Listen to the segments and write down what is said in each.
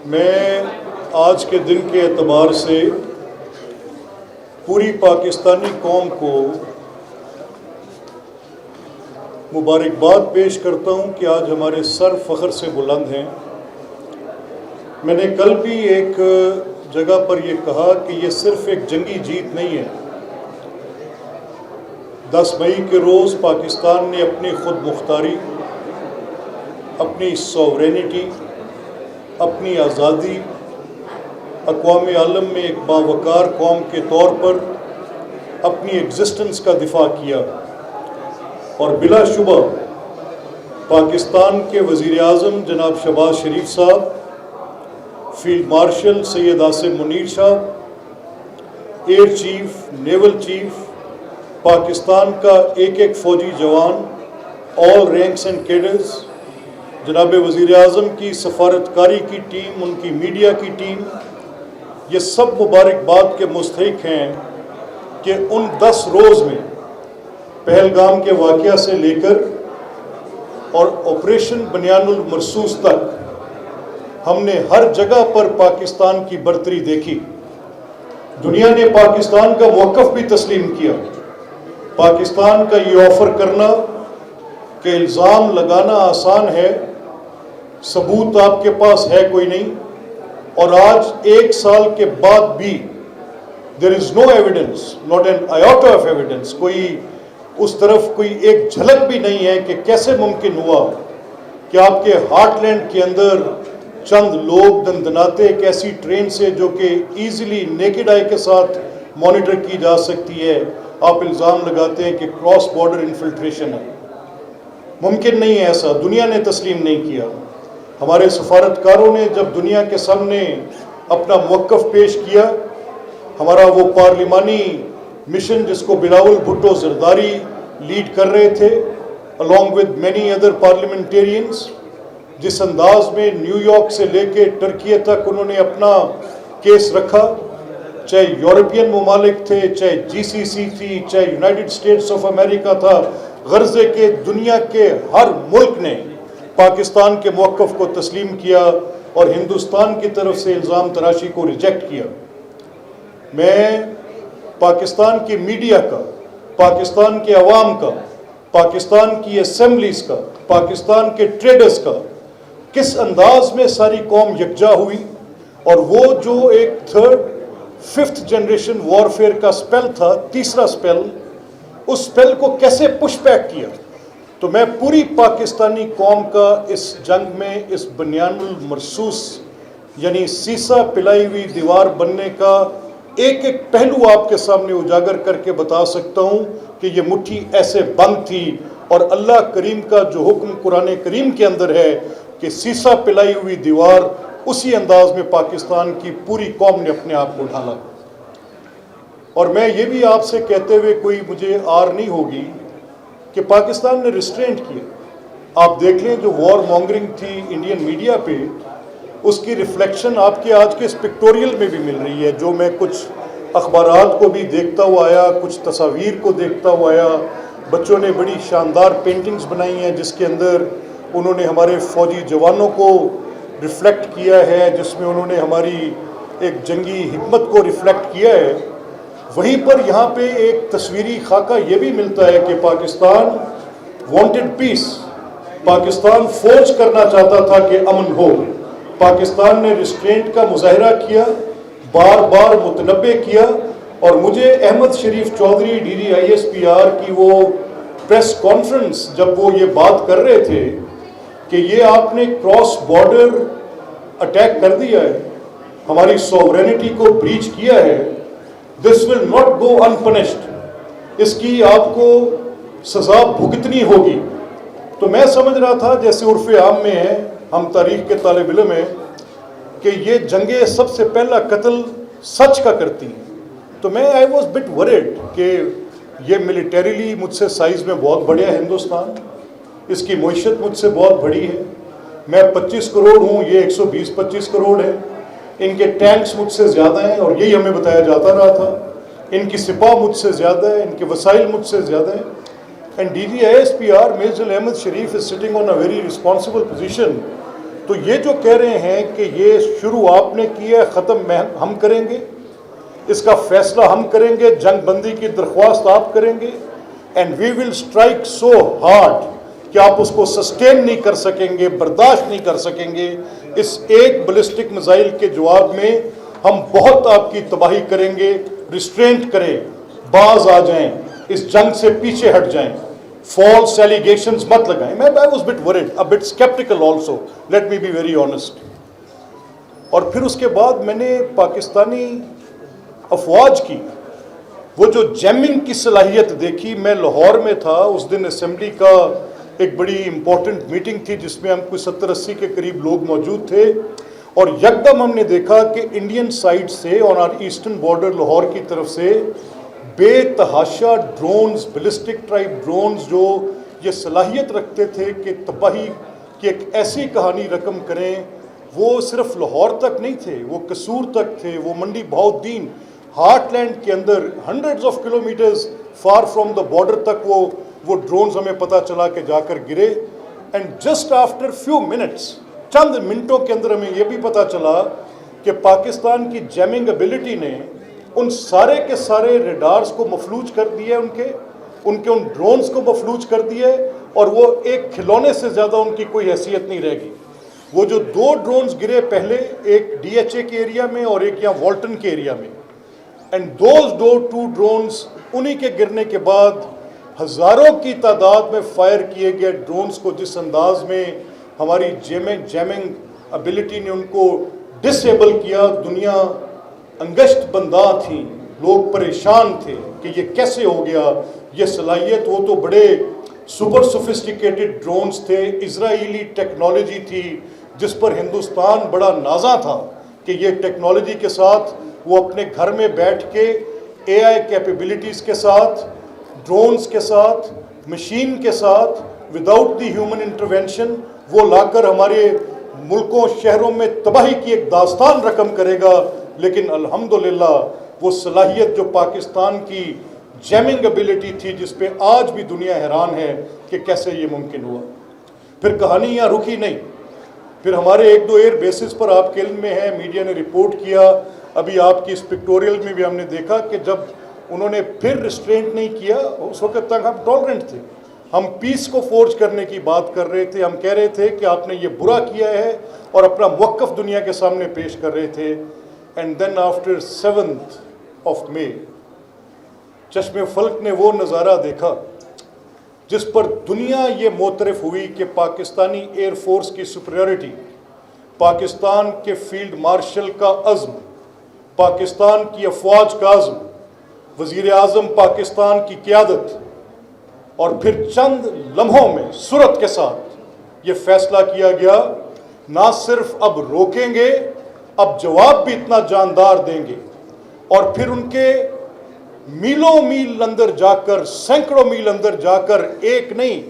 میں آج کے دن کے اعتبار سے پوری پاکستانی قوم کو مبارکباد پیش کرتا ہوں کہ آج ہمارے سر فخر سے بلند ہیں۔ میں نے کل بھی ایک جگہ پر یہ کہا کہ یہ صرف ایک جنگی جیت نہیں ہے۔ 10 مئی کے روز پاکستان نے اپنی خود مختاری، اپنی سوورینٹی، اپنی آزادی اقوام عالم میں ایک باوقار قوم کے طور پر اپنی ایگزسٹنس کا دفاع کیا، اور بلا شبہ پاکستان کے وزیر اعظم جناب شہباز شریف صاحب، فیلڈ مارشل سید عاصم منیر صاحب، air chief, naval chief, Pakistan کا ایک ایک فوجی جوان، آل رینکس اینڈ کیڈرز، جناب وزیر اعظم کی سفارتکاری کی ٹیم، ان کی میڈیا کی ٹیم، یہ سب مبارکباد کے مستحق ہیں کہ ان 10 روز میں پہلگام کے واقعہ سے لے کر اور آپریشن بنیان المرصوص تک ہم نے ہر جگہ پر پاکستان کی برتری دیکھی۔ دنیا نے پاکستان کا موقف بھی تسلیم کیا۔ پاکستان کا یہ آفر کرنا کہ الزام لگانا آسان ہے، ثبوت آپ کے پاس ہے کوئی نہیں، اور آج 1 سال کے بعد بھی there is no evidence, not an iota of evidence، کوئی اس طرف کوئی ایک جھلک بھی نہیں ہے کہ کیسے ممکن ہوا کہ آپ کے ہارٹ لینڈ کے اندر چند لوگ دندناتے ایک ایسی ٹرین سے جو کہ ایزیلی نیکڈ آئی کے ساتھ مانیٹر کی جا سکتی ہے، آپ الزام لگاتے ہیں کہ کراس بارڈر انفلٹریشن ہے۔ ممکن نہیں ہے ایسا، دنیا نے تسلیم نہیں کیا۔ ہمارے سفارتکاروں نے جب دنیا کے سامنے اپنا موقف پیش کیا، ہمارا وہ پارلیمانی مشن جس کو بلاول بھٹو زرداری لیڈ کر رہے تھے along with many other parliamentarians، جس انداز میں نیو یارک سے لے کے ترکی تک انہوں نے اپنا کیس رکھا، چاہے یورپین ممالک تھے، چاہے GCC تھی، چاہے یونائٹڈ اسٹیٹس آف امریکہ تھا، غرضے کے دنیا کے ہر ملک نے پاکستان کے موقف کو تسلیم کیا اور ہندوستان کی طرف سے الزام تراشی کو ریجیکٹ کیا۔ میں پاکستان کی میڈیا کا، پاکستان کے عوام کا، پاکستان کی اسمبلیز کا، پاکستان کے ٹریڈرز کا کس انداز میں ساری قوم یکجا ہوئی، اور وہ جو ایک 5th جنریشن وارفیئر کا سپیل تھا، تیسرا سپیل، اس سپیل کو کیسے پش بیک کیا۔ تو میں پوری پاکستانی قوم کا اس جنگ میں اس بنیان المرصوص یعنی سیسا پلائی ہوئی دیوار بننے کا ایک ایک پہلو آپ کے سامنے اجاگر کر کے بتا سکتا ہوں کہ یہ مٹھی ایسے بند تھی، اور اللہ کریم کا جو حکم قرآن کریم کے اندر ہے کہ سیسا پلائی ہوئی دیوار، اسی انداز میں پاکستان کی پوری قوم نے اپنے آپ کو ڈھالا۔ اور میں یہ بھی آپ سے کہتے ہوئے کوئی مجھے آر نہیں ہوگی کہ پاکستان نے ریسٹرینٹ کیا۔ آپ دیکھ لیں جو وار مانگرنگ تھی انڈین میڈیا پہ، اس کی ریفلیکشن آپ کے آج کے اس پکٹوریل میں بھی مل رہی ہے، جو میں کچھ اخبارات کو بھی دیکھتا ہوا آیا، کچھ تصاویر کو دیکھتا ہوا آیا۔ بچوں نے بڑی شاندار پینٹنگز بنائی ہیں جس کے اندر انہوں نے ہمارے فوجی جوانوں کو ریفلیکٹ کیا ہے، جس میں انہوں نے ہماری ایک جنگی حکمت کو ریفلیکٹ کیا ہے۔ وہیں پر یہاں پہ ایک تصویری خاکہ یہ بھی ملتا ہے کہ پاکستان وانٹڈ پیس، پاکستان فورج کرنا چاہتا تھا کہ امن ہو۔ پاکستان نے ریسٹرینٹ کا مظاہرہ کیا، بار بار متنبع کیا، اور مجھے احمد شریف چودھری DDISPR کی وہ پریس کانفرنس جب وہ یہ بات کر رہے تھے کہ یہ آپ نے کراس بارڈر اٹیک کر دیا ہے، ہماری سوورینٹی کو بریچ کیا ہے، دس ول ناٹ گو انپنشڈ، اس کی آپ کو سزا بھگتنی ہوگی۔ تو میں سمجھ رہا تھا جیسے عرف عام میں ہے، ہم تاریخ کے طالب علم ہیں، کہ یہ جنگیں سب سے پہلا قتل سچ کا کرتی ہیں۔ تو میں آئی واز بٹ ورڈ کہ یہ ملیٹریلی مجھ سے سائز میں بہت بڑا ہے ہندوستان، اس کی معیشت مجھ سے بہت بڑی ہے، میں 25 کروڑ ہوں، یہ 120-25 کروڑ ہے، ان کے ٹینکس مجھ سے زیادہ ہیں، اور یہی ہمیں بتایا جاتا رہا تھا، ان کی سپاہ مجھ سے زیادہ ہے، ان کے وسائل مجھ سے زیادہ ہیں۔ And DDISPR Major Ahmed Sharif is sitting on a very responsible position تو یہ جو کہہ رہے ہیں کہ یہ شروع آپ نے کی ہے، ختم ہم کریں گے، اس کا فیصلہ ہم کریں گے، جنگ بندی کی درخواست آپ کریں گے، and we will strike so hard کہ آپ اس کو سسٹین نہیں کر سکیں گے، برداشت نہیں کر سکیں گے، اس ایک بیلسٹک میزائل کے جواب میں ہم بہت آپ کی تباہی کریں گے، ریسٹرینٹ کریں، باز آ جائیں، اس جنگ سے پیچھے ہٹ جائیں، فالس ایلیگیشنز مت لگائیں۔ میں I was bit worried, a bit skeptical also, let me be very honest۔ اور پھر اس کے بعد میں نے پاکستانی افواج کی وہ جو جیمنگ کی صلاحیت دیکھی۔ میں لاہور میں تھا اس دن، اسمبلی کا ایک بڑی امپورٹنٹ میٹنگ تھی جس میں ہم کوئی 70-80 کے قریب لوگ موجود تھے، اور یکدم ہم نے دیکھا کہ انڈین سائڈ سے آن آر ایسٹرن بارڈر لاہور کی طرف سے بے تحاشا ڈرونز، بیلسٹک ٹائپ ڈرونز جو یہ صلاحیت رکھتے تھے کہ تباہی کی ایک ایسی کہانی رقم کریں، وہ صرف لاہور تک نہیں تھے، وہ قصور تک تھے، وہ منڈی بہاؤالدین، ہارٹ لینڈ کے اندر hundreds of kilometres far from the border تک وہ ڈرونز ہمیں پتہ چلا کہ جا کر گرے۔ And just after few minutes, چند منٹوں کے اندر ہمیں یہ بھی پتہ چلا کہ پاکستان کی جیمنگ ایبلٹی نے ان سارے کے سارے ریڈارز کو مفلوج کر دیے، ان ڈرونز کو مفلوج کر دیے، اور وہ ایک کھلونے سے زیادہ ان کی کوئی حیثیت نہیں رہ گئی۔ وہ جو 2 ڈرونز گرے پہلے، ایک DHA کے ایریا میں اور ایک یہاں والٹن کے ایریا میں، اینڈ دوز 2 ڈرونز انہی کے گرنے کے بعد ہزاروں کی تعداد میں فائر کیے گئے ڈرونز کو جس انداز میں ہماری جیمنگ ایبلٹی نے ان کو ڈسیبل کیا، دنیا انگشت بنداں تھی، لوگ پریشان تھے کہ یہ کیسے ہو گیا یہ صلاحیت۔ وہ تو بڑے سپر سوفسٹیکیٹڈ ڈرونز تھے، اسرائیلی ٹیکنالوجی تھی جس پر ہندوستان بڑا نازاں تھا کہ یہ ٹیکنالوجی کے ساتھ وہ اپنے گھر میں بیٹھ کے AI کیپیبلٹیز کے ساتھ، ڈرونز کے ساتھ، مشین کے ساتھ، وداؤٹ دی ہیومن انٹرونشن وہ لا کر ہمارے ملکوں شہروں میں تباہی کی ایک داستان رقم کرے گا۔ لیکن الحمدللہ وہ صلاحیت جو پاکستان کی جیمنگ ایبلٹی تھی جس پہ آج بھی دنیا حیران ہے کہ کیسے یہ ممکن ہوا۔ پھر کہانی یہاں رکی نہیں، پھر ہمارے 1-2 ایئر بیسز پر آپ کے علم میں ہے، میڈیا نے رپورٹ کیا، ابھی آپ کی اس پکٹوریل میں بھی ہم نے دیکھا کہ جب انہوں نے پھر ریسٹرینٹ نہیں کیا، اس وقت تک ہم ٹالرنٹ تھے، ہم پیس کو فورج کرنے کی بات کر رہے تھے، ہم کہہ رہے تھے کہ آپ نے یہ برا کیا ہے اور اپنا موقف دنیا کے سامنے پیش کر رہے تھے۔ And then after 7th of May چشم فلک نے وہ نظارہ دیکھا جس پر دنیا یہ معترف ہوئی کہ پاکستانی ایئر فورس کی سپریورٹی، پاکستان کے فیلڈ مارشل کا عزم، پاکستان کی افواج کا عزم، وزیر اعظم پاکستان کی قیادت، اور پھر چند لمحوں میں سرعت کے ساتھ یہ فیصلہ کیا گیا نہ صرف اب روکیں گے، اب جواب بھی اتنا جاندار دیں گے، اور پھر ان کے میلوں میل اندر جا کر، سینکڑوں میل اندر جا کر ایک نہیں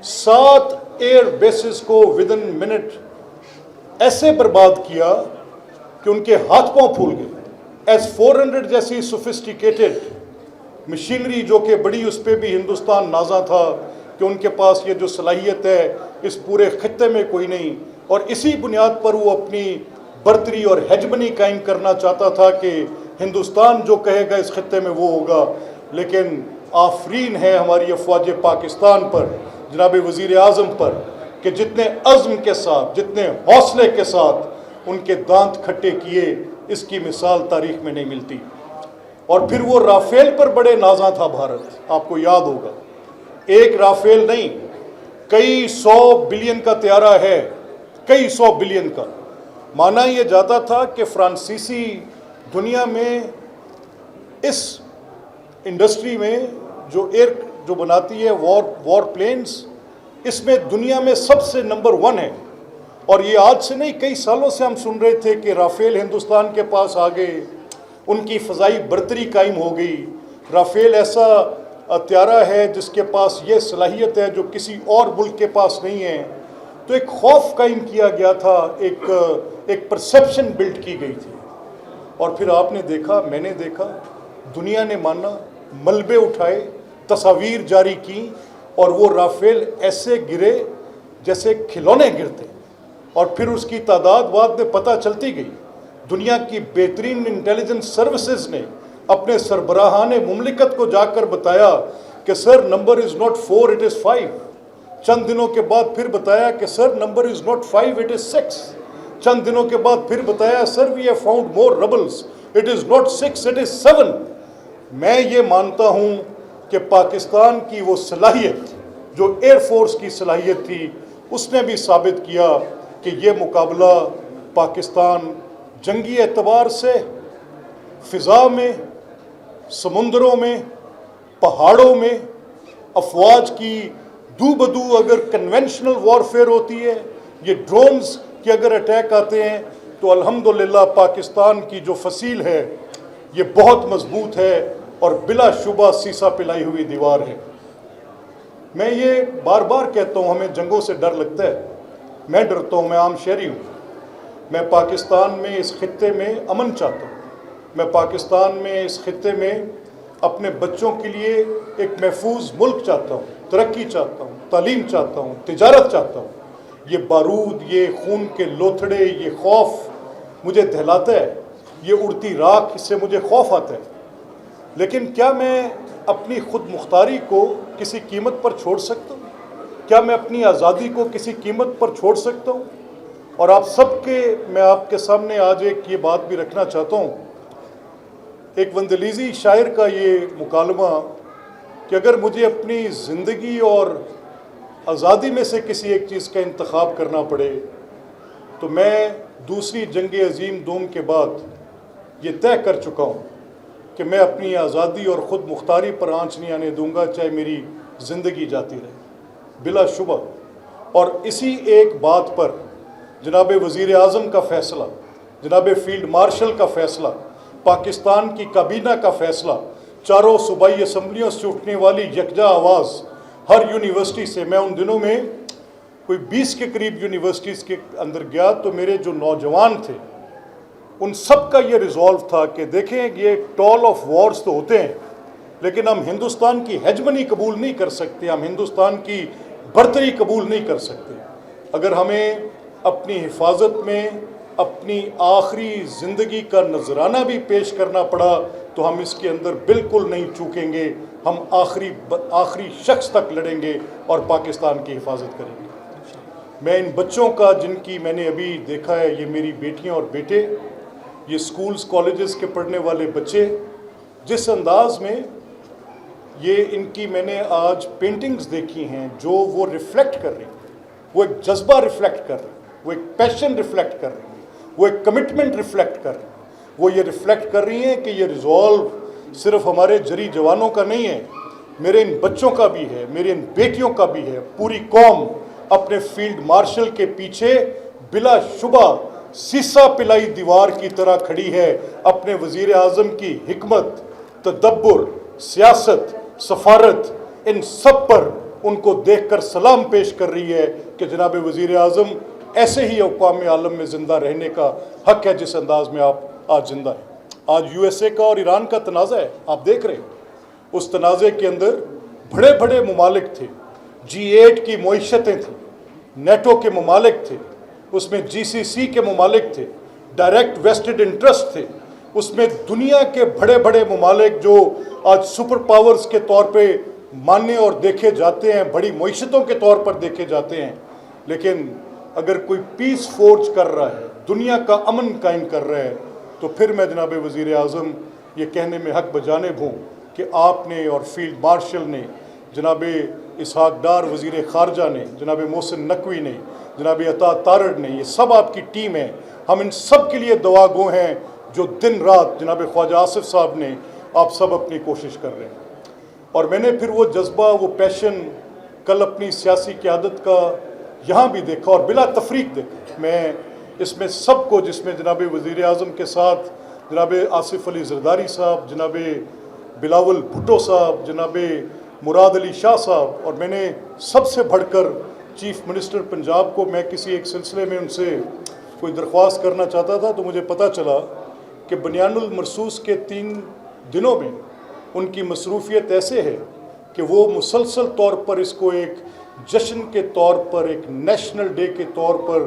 7 ایئر بیسز کو ودن منٹ ایسے برباد کیا کہ ان کے ہاتھ پاؤں پھول گئے۔ S-400 جیسی سوفسٹیکیٹڈ مشینری جو کہ بڑی، اس پہ بھی ہندوستان نازاں تھا کہ ان کے پاس یہ جو صلاحیت ہے اس پورے خطے میں کوئی نہیں، اور اسی بنیاد پر وہ اپنی برتری اور ہیجمنی قائم کرنا چاہتا تھا کہ ہندوستان جو کہے گا اس خطے میں وہ ہوگا۔ لیکن آفرین ہے ہماری افواج پاکستان پر، جناب وزیر اعظم پر، کہ جتنے عزم کے ساتھ، جتنے حوصلے کے ساتھ ان کے دانت کھٹے کیے، اس کی مثال تاریخ میں نہیں ملتی۔ اور پھر وہ رافیل پر بڑے نازاں تھا بھارت، آپ کو یاد ہوگا، ایک رافیل نہیں، کئی 100 بلین کا طیارہ ہے، کئی 100 بلین کا۔ مانا یہ جاتا تھا کہ فرانسیسی دنیا میں اس انڈسٹری میں جو بناتی ہے وار پلینز، اس میں دنیا میں سب سے نمبر 1 ہے۔ اور یہ آج سے نہیں، کئی سالوں سے ہم سن رہے تھے کہ رافیل ہندوستان کے پاس آ گئے، ان کی فضائی برتری قائم ہو گئی۔ رافیل ایسا طیارہ ہے جس کے پاس یہ صلاحیت ہے جو کسی اور ملک کے پاس نہیں ہے۔ تو ایک خوف قائم کیا گیا تھا، ایک پرسیپشن بلڈ کی گئی تھی، اور پھر آپ نے دیکھا، میں نے دیکھا، دنیا نے مانا، ملبے اٹھائے، تصاویر جاری کی، اور وہ رافیل ایسے گرے جیسے کھلونے گرتے، اور پھر اس کی تعداد بعد میں پتہ چلتی گئی. دنیا کی بہترین انٹیلیجنس سروسز نے اپنے سربراہان مملکت کو جا کر بتایا کہ sir number is not 4 it is 5. چند دنوں کے بعد پھر بتایا کہ sir number is not 5 it is 6. چند دنوں کے بعد پھر بتایا sir we have found more rubbles it is not 6 it is 7. میں یہ مانتا ہوں کہ پاکستان کی وہ صلاحیت جو ایئر فورس کی صلاحیت تھی اس نے بھی ثابت کیا کہ یہ مقابلہ پاکستان جنگی اعتبار سے فضا میں، سمندروں میں، پہاڑوں میں، افواج کی دو بدو اگر کنونشنل وارفیئر ہوتی ہے، یہ ڈرونز کے اگر اٹیک آتے ہیں تو الحمدللہ پاکستان کی جو فصیل ہے یہ بہت مضبوط ہے اور بلا شبہ سیسا پلائی ہوئی دیوار ہے. میں یہ بار بار کہتا ہوں ہمیں جنگوں سے ڈر لگتا ہے. میں ڈرتا ہوں، میں عام شہری ہوں. میں پاکستان میں اس خطے میں امن چاہتا ہوں. میں پاکستان میں اس خطے میں اپنے بچوں کے لیے ایک محفوظ ملک چاہتا ہوں، ترقی چاہتا ہوں، تعلیم چاہتا ہوں، تجارت چاہتا ہوں. یہ بارود، یہ خون کے لوتھڑے، یہ خوف مجھے دہلاتا ہے. یہ اڑتی راکھ، اس سے مجھے خوف آتا ہے. لیکن کیا میں اپنی خود مختاری کو کسی قیمت پر چھوڑ سکتا ہوں؟ کیا میں اپنی آزادی کو کسی قیمت پر چھوڑ سکتا ہوں؟ اور آپ سب کے، میں آپ کے سامنے آج ایک یہ بات بھی رکھنا چاہتا ہوں. ایک وندلیزی شاعر کا یہ مکالمہ کہ اگر مجھے اپنی زندگی اور آزادی میں سے کسی ایک چیز کا انتخاب کرنا پڑے تو میں دوسری جنگ عظیم دوم کے بعد یہ طے کر چکا ہوں کہ میں اپنی آزادی اور خود مختاری پر آنچ نہیں آنے دوں گا، چاہے میری زندگی جاتی رہے، بلا شبہ. اور اسی ایک بات پر جناب وزیر اعظم کا فیصلہ، جناب فیلڈ مارشل کا فیصلہ، پاکستان کی کابینہ کا فیصلہ، چاروں صوبائی اسمبلیوں سے اٹھنے والی یکجا آواز ہر یونیورسٹی سے، میں ان دنوں میں کوئی 20 کے قریب یونیورسٹیز کے اندر گیا تو میرے جو نوجوان تھے ان سب کا یہ ریزولو تھا کہ دیکھیں یہ ٹال آف وارز تو ہوتے ہیں لیکن ہم ہندوستان کی ہیجمنی قبول نہیں کر سکتے، ہم ہندوستان کی برتری قبول نہیں کر سکتے. اگر ہمیں اپنی حفاظت میں اپنی آخری زندگی کا نذرانہ بھی پیش کرنا پڑا تو ہم اس کے اندر بالکل نہیں چوکیں گے. ہم آخری شخص تک لڑیں گے اور پاکستان کی حفاظت کریں گے. میں ان بچوں کا، جن کی میں نے ابھی دیکھا ہے، یہ میری بیٹیاں اور بیٹے، یہ سکولز کالجز کے پڑھنے والے بچے، جس انداز میں یہ ان کی میں نے آج پینٹنگز دیکھی ہیں جو وہ ریفلیکٹ کر رہی ہیں، وہ ایک جذبہ ریفلیکٹ کر رہی ہیں، وہ ایک پیشن ریفلیکٹ کر رہی ہیں، وہ ایک کمٹمنٹ ریفلیکٹ کر رہی ہیں. وہ یہ ریفلیکٹ کر رہی ہیں کہ یہ ریزولو صرف ہمارے جری جوانوں کا نہیں ہے، میرے ان بچوں کا بھی ہے، میرے ان بیٹیوں کا بھی ہے. پوری قوم اپنے فیلڈ مارشل کے پیچھے بلا شبہ سیسا پلائی دیوار کی طرح کھڑی ہے. اپنے وزیر اعظم کی حکمت، تدبر، سیاست، سفارت، ان سب پر ان کو دیکھ کر سلام پیش کر رہی ہے کہ جناب وزیر اعظم ایسے ہی اقوام عالم میں زندہ رہنے کا حق ہے جس انداز میں آپ آج زندہ ہیں. آج یو ایس اے کا اور ایران کا تنازع ہے، آپ دیکھ رہے ہیں. اس تنازع کے اندر بڑے بڑے ممالک تھے، G8 کی معیشتیں تھیں، نیٹو کے ممالک تھے، اس میں GCC کے ممالک تھے، ڈائریکٹ ویسٹڈ انٹرسٹ تھے، اس میں دنیا کے بڑے بڑے ممالک جو آج سپر پاورز کے طور پہ مانے اور دیکھے جاتے ہیں، بڑی معیشتوں کے طور پر دیکھے جاتے ہیں. لیکن اگر کوئی پیس فورج کر رہا ہے، دنیا کا امن قائم کر رہا ہے، تو پھر میں جناب وزیر اعظم یہ کہنے میں حق بجانب ہوں کہ آپ نے اور فیلڈ مارشل نے، جناب اسحاق ڈار وزیر خارجہ نے، جناب محسن نقوی نے، جناب عطا تارڑ نے، یہ سب آپ کی ٹیم ہے. ہم ان سب کے لیے دعا گو ہیں جو دن رات، جناب خواجہ آصف صاحب نے، آپ سب اپنی کوشش کر رہے ہیں. اور میں نے پھر وہ جذبہ، وہ پیشن کل اپنی سیاسی قیادت کا یہاں بھی دیکھا اور بلا تفریق دیکھا. میں اس میں سب کو، جس میں جناب وزیر اعظم کے ساتھ جناب آصف علی زرداری صاحب، جناب بلاول بھٹو صاحب، جناب مراد علی شاہ صاحب، اور میں نے سب سے بڑھ کر چیف منسٹر پنجاب کو، میں کسی ایک سلسلے میں ان سے کوئی درخواست کرنا چاہتا تھا تو مجھے پتہ چلا کہ بنیان المرصوص کے 3 دنوں میں ان کی مصروفیت ایسے ہے کہ وہ مسلسل طور پر اس کو ایک جشن کے طور پر، ایک نیشنل ڈے کے طور پر